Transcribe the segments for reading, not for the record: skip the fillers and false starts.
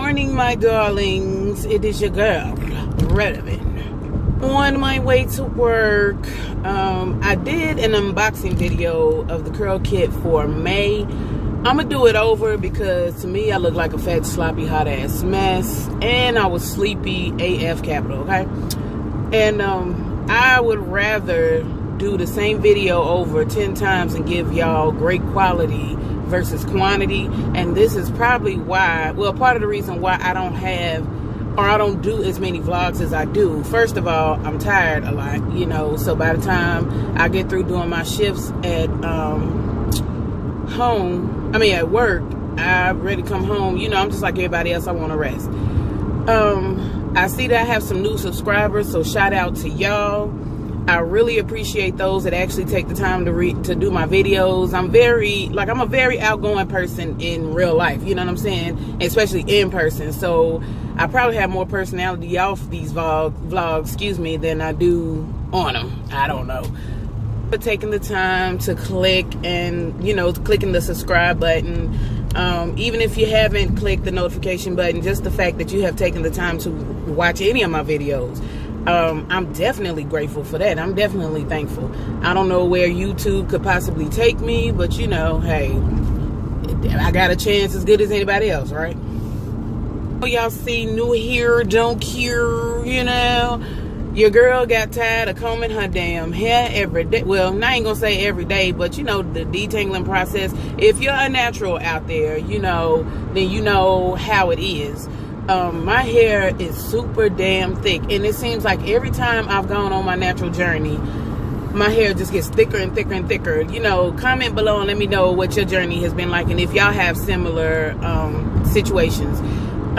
morning, my darlings. It is your girl, Redavyn. On my way to work, I did an unboxing video of the curl kit for May. I'm gonna do it over because to me, I look like a fat, sloppy, hot ass mess, and I was sleepy AF capital, okay? And I would rather do the same video over 10 times and give y'all great quality versus quantity. And this is probably why, well, part of the reason why I don't have, or I don't do as many vlogs as I do. First of all, I'm tired a lot, you know, so by the time I get through doing my shifts at at work, I'm ready to come home. You know, I'm just like everybody else, I want to rest. I see that I have some new subscribers, so shout out to y'all. I really appreciate those that actually take the time to do my videos. I'm a very outgoing person in real life, you know what I'm saying? Especially in person. So I probably have more personality off these vlogs, than I do on them. I don't know. But taking the time to click and, you know, clicking the subscribe button, even if you haven't clicked the notification button, just the fact that you have taken the time to watch any of my videos. I'm definitely grateful for that. I'm definitely thankful. I don't know where YouTube could possibly take me, but you know, hey, I got a chance as good as anybody else, right? Y'all see, new here, don't cure, you know. Your girl got tired of combing her damn hair every day. Well, I ain't gonna say every day, but you know, the detangling process. If you're a natural out there, you know, then you know how it is. My hair is super damn thick, and it seems like every time I've gone on my natural journey, my hair just gets thicker and thicker and thicker. You know, comment below and let me know what your journey has been like, and if y'all have similar situations.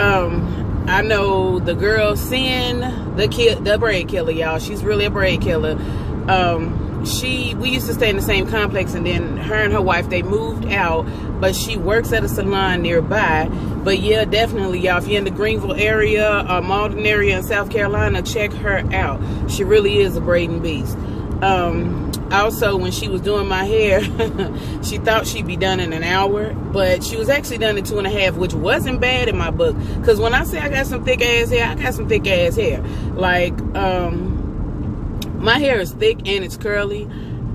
I know the girl Sin, the braid killer, y'all. She's really a braid killer. We used to stay in the same complex, and then her and her wife, they moved out, but she works at a salon nearby. But yeah, definitely, y'all, if you're in the Greenville area or Malden area in South Carolina, check her out. She really is a braiding beast. Also, when she was doing my hair, she thought she'd be done in an hour, but she was actually done in 2.5, which wasn't bad in my book. Because when I say I got some thick ass hair, I got some thick ass hair. Like, my hair is thick and it's curly.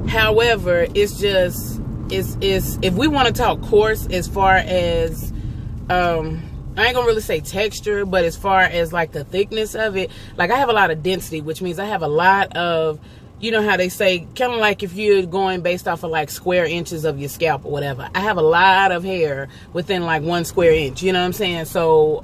However, it's just, it's if we want to talk coarse as far as, I ain't gonna really say texture, but as far as like the thickness of it, like I have a lot of density, which means I have a lot of, you know how they say, kind of like if you're going based off of like square inches of your scalp or whatever. I have a lot of hair within like 1 square inch, you know what I'm saying? So,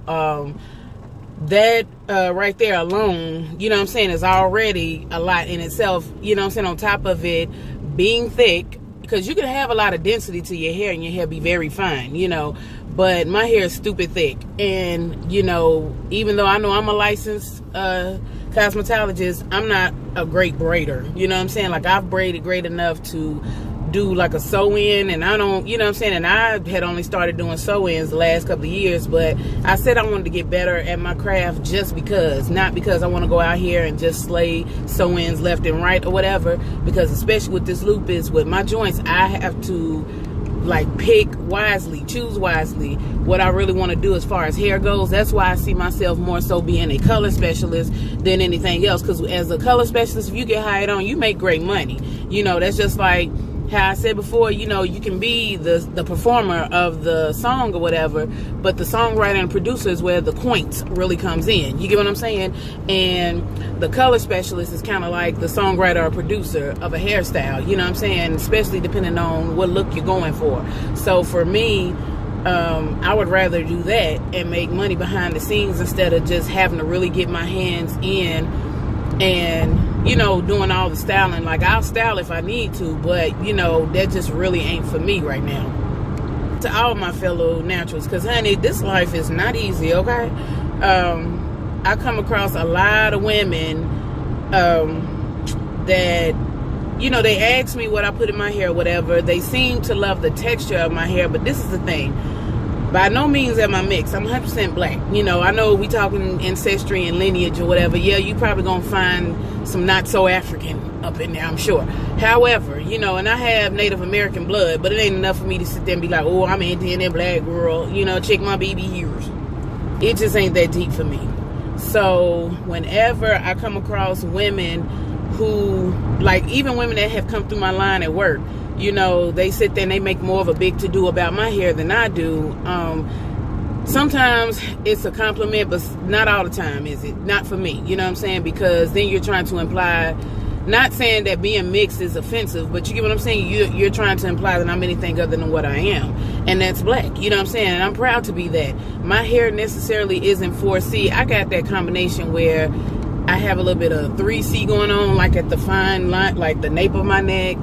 that right there alone, you know what I'm saying, is already a lot in itself, you know what I'm saying, on top of it being thick, because you can have a lot of density to your hair and your hair be very fine, you know, but my hair is stupid thick. And, you know, even though I know I'm a licensed cosmetologist, I'm not a great braider, you know what I'm saying? Like, I've braided great enough to do like a sew-in, and I don't, you know what I'm saying, and I had only started doing sew-ins the last couple of years, but I said I wanted to get better at my craft just because, not because I want to go out here and just slay sew-ins left and right or whatever, because especially with this lupus, with my joints, I have to like pick wisely, choose wisely what I really want to do as far as hair goes. That's why I see myself more so being a color specialist than anything else, because as a color specialist, if you get hired on, you make great money. You know, that's just like how I said before, you know, you can be the performer of the song or whatever, but the songwriter and producer is where the quaint really comes in. You get what I'm saying? And the color specialist is kind of like the songwriter or producer of a hairstyle, you know what I'm saying? Especially depending on what look you're going for. So for me, I would rather do that and make money behind the scenes instead of just having to really get my hands in and, you know, doing all the styling. Like, I'll style if I need to, but, you know, that just really ain't for me right now. To all my fellow naturals, because, honey, this life is not easy, okay? I come across a lot of women that, you know, they ask me what I put in my hair, whatever. They seem to love the texture of my hair, but this is the thing. By no means am I mixed. I'm 100% black. You know, I know we talking ancestry and lineage or whatever. Yeah, you probably gonna find some not so African up in there, I'm sure. However, you know, and I have Native American blood, but it ain't enough for me to sit there and be like, oh, I'm Indian and black girl. You know, check my baby hairs. it just ain't that deep for me. So whenever I come across women who, like even women that have come through my line at work, you know, they sit there and they make more of a big to-do about my hair than I do. Sometimes it's a compliment, but not all the time is it. Not for me, you know what I'm saying? Because then you're trying to imply, not saying that being mixed is offensive, but you get what I'm saying? You're trying to imply that I'm anything other than what I am. And that's black, you know what I'm saying? And I'm proud to be that. My hair necessarily isn't 4C. I got that combination where I have a little bit of 3C going on, like at the fine line, like the nape of my neck.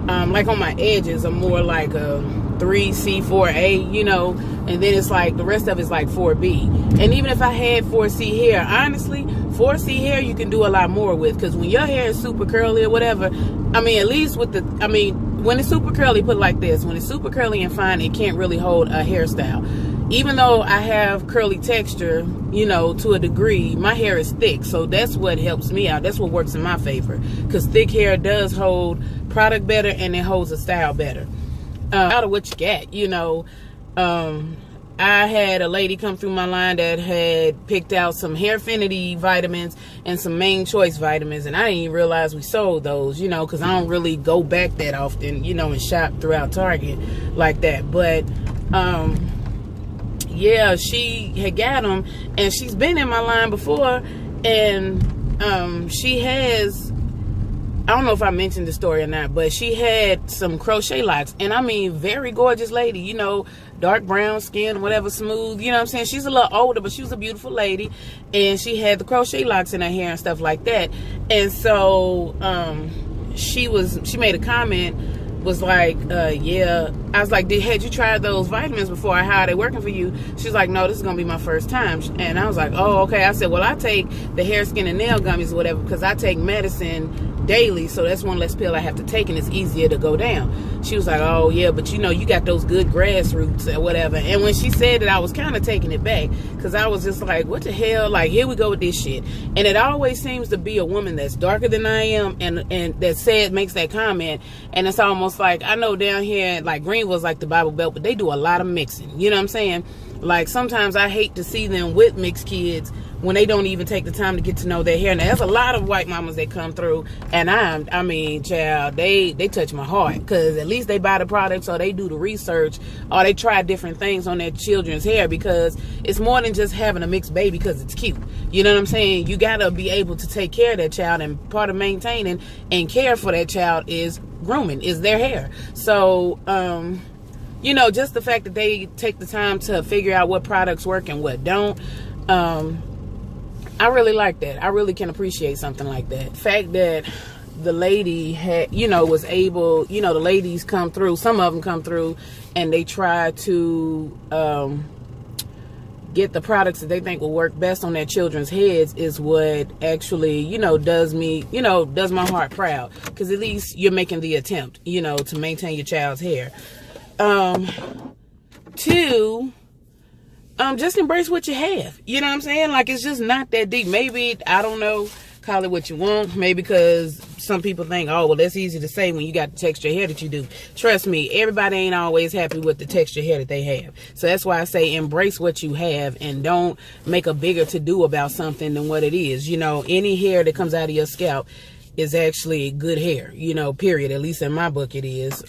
Like on my edges, I'm more like a 3C, 4A, you know, and then it's like the rest of it's like 4B. And even if I had 4C hair, honestly, 4C hair you can do a lot more with, because when your hair is super curly or whatever, I mean, at least with the, I mean, when it's super curly, put it like this, when it's super curly and fine, it can't really hold a hairstyle. Even though I have curly texture, you know, to a degree, my hair is thick. So that's what helps me out. That's what works in my favor. Because thick hair does hold product better and it holds a style better. Out of what you get, you know. I had a lady come through my line that had picked out some Hair Affinity vitamins and some Main Choice vitamins. And I didn't even realize we sold those, you know, because I don't really go back that often, you know, and shop throughout Target like that. But, yeah, she had got them, and she's been in my line before, and she has, I don't know if I mentioned the story or not, but she had some crochet locks, and I mean, very gorgeous lady, you know, dark brown skin, whatever, smooth, you know what I'm saying? She's a little older, but she was a beautiful lady, and she had the crochet locks in her hair and stuff like that. And so she made a comment, was like, yeah, I was like, had you tried those vitamins before? How are they working for you? She's like, no, this is gonna be my first time. And I was like, oh, okay. I said, well, I take the hair, skin, and nail gummies or whatever, because I take medicine daily, so that's one less pill I have to take, and it's easier to go down. She was like, oh yeah, but you know, you got those good grassroots or whatever. And when she said that, I was kind of taking it back, because I was just like, what the hell, like, here we go with this shit. And it always seems to be a woman that's darker than I am, and that makes that comment. And it's almost like, I know down here, like Greenville's like the Bible Belt, but they do a lot of mixing, you know what I'm saying? Like, sometimes I hate to see them with mixed kids when they don't even take the time to get to know their hair. Now, there's a lot of white mamas that come through, and I mean, child, they touch my heart, because at least they buy the products, or they do the research, or they try different things on their children's hair, because it's more than just having a mixed baby because it's cute. You know what I'm saying? You gotta be able to take care of that child, and part of maintaining and care for that child is grooming, is their hair. So, you know, just the fact that they take the time to figure out what products work and what don't, I really like that. I really can appreciate something like that. The fact that the lady had, you know, was able, you know, the ladies come through, some of them come through, and they try to get the products that they think will work best on their children's heads, is what actually, you know, does me, you know, does my heart proud. Because at least you're making the attempt, you know, to maintain your child's hair. Two, just embrace what you have. You know what I'm saying? Like, it's just not that deep. Maybe, I don't know, call it what you want. Maybe because some people think, oh, well, that's easy to say when you got the texture hair that you do. Trust me, everybody ain't always happy with the texture hair that they have. So that's why I say embrace what you have, and don't make a bigger to-do about something than what it is. You know, any hair that comes out of your scalp is actually good hair, you know, period. At least in my book it is.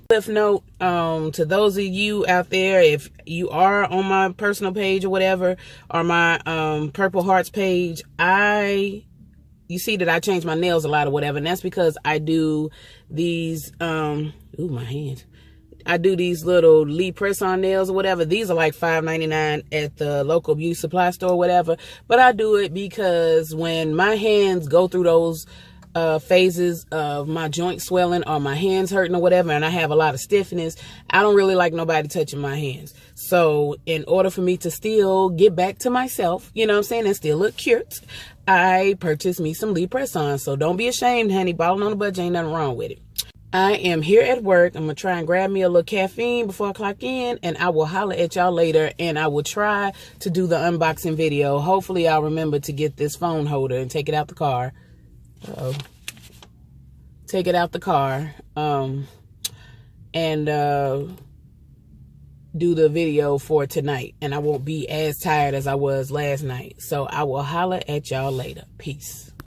Cliff note, to those of you out there, if you are on my personal page or whatever, or my Purple Hearts page, you see that I change my nails a lot or whatever, and that's because I do these, ooh, my hands. I do these little Lee press-on nails or whatever. These are like $5.99 at the local beauty supply store or whatever, but I do it because when my hands go through those phases of my joint swelling or my hands hurting or whatever, and I have a lot of stiffness, I don't really like nobody touching my hands. So in order for me to still get back to myself, you know what I'm saying, and still look cute, I purchased me some Lee press-ons. So don't be ashamed, honey. Balling on the budget, ain't nothing wrong with it. I am here at work. I'm gonna try and grab me a little caffeine before I clock in, and I will holler at y'all later, and I will try to do the unboxing video. Hopefully I'll remember to get this phone holder and take it out the car. Take it out the car, and do the video for tonight, and I won't be as tired as I was last night. So I will holler at y'all later. Peace.